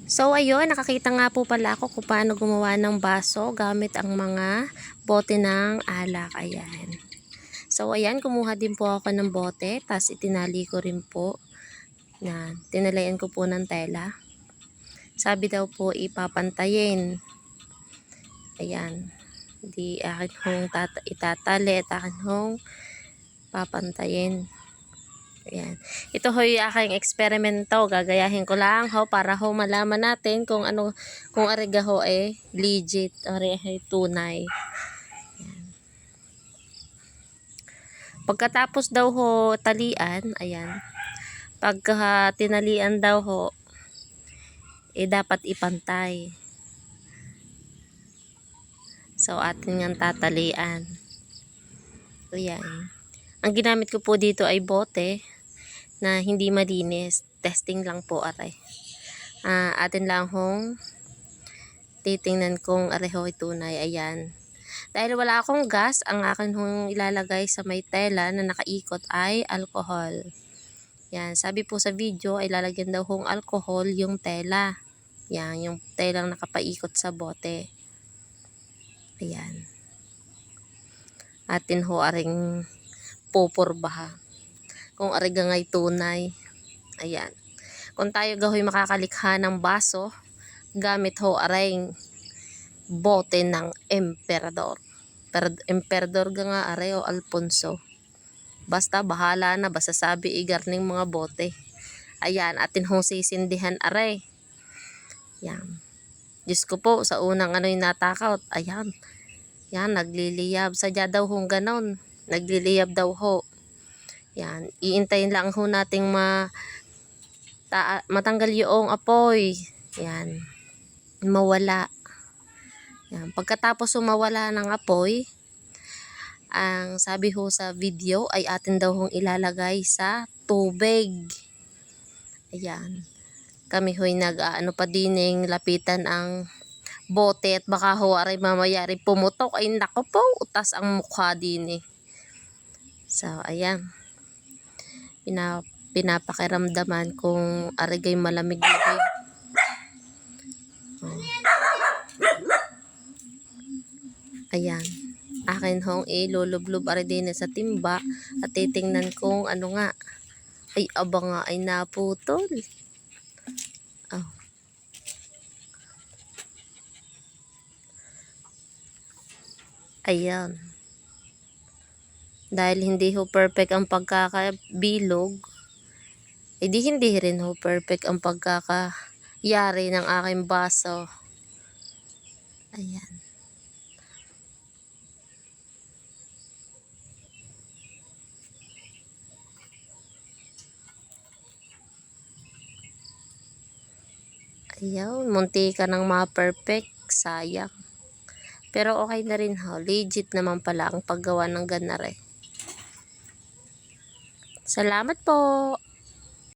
So ayun, nakakita nga po pala ako kung paano gumawa ng baso gamit ang mga bote ng alak. Ayan. So ayan, kumuha din po ako ng bote, tapos itinali ko rin po. Tinalayan ko po ng tela. Sabi daw po ipapantayin. Ayan. Di akin hong itatali at akin hong papantayin. Ayan. Ito ho yung aking eksperimento. Gagayahin ko lang ho para ho malaman natin kung ano, kung ariga ho legit o tunay. Ayan. Pagkatapos daw ho talian, ayan. Pagka tinalian daw ho, dapat ipantay. So atin nga tatalian. Ayan. Ang ginamit ko po dito ay bote na hindi malinis. Testing lang po aray. Atin lang hong titingnan kung areho tunay. Ayan. Dahil wala akong gas, ang akin hong ilalagay sa may tela na nakaikot ay alcohol. Yan. Sabi po sa video ay lalagyan daw hong alcohol yung tela. Yan. Yung telang nakapaikot sa bote. Ayan. Atin ho aring pupurbaha. Kung ariga ngay tunay. Ayan. Kung tayo gahoy makakalikha ng baso, gamit ho aring bote ng emperador. Emperador nga aray o Alfonso. Basta bahala na, basta sabi igarning mga bote. Ayan, atin hong sisindihan aray. Yan. Diyos ko po, sa unang yung natakot. Ayan. Yan, nagliliyab. Sadya daw hong ganon. Nagliliyab daw ho. Yan, iintayin lang ho nating matanggal yung apoy. Yan, mawala. Yan, pagkatapos mawala ng apoy, ang sabi ho sa video ay atin daw hong ilalagay sa tubig. Ayan, kami ho'y nag-ano pa dining lapitan ang bote at baka ho aray mamayari pumutok. Ay nako po, utas ang mukha din So, ayan. Pinapakiramdaman kung arigay malamig na Ayan. Akin hong ilulublob din sa timba at titingnan kung ano nga. Ay, aba nga ay naputol. Oh. Ayan. Dahil hindi ho perfect ang pagkakabilog, hindi rin ho perfect ang pagkakayari ng aking baso. Ayan. Ayan, munti ka ng ma-perfect, sayang. Pero okay na rin ho, legit naman pala ang paggawa ng ganare. Salamat po!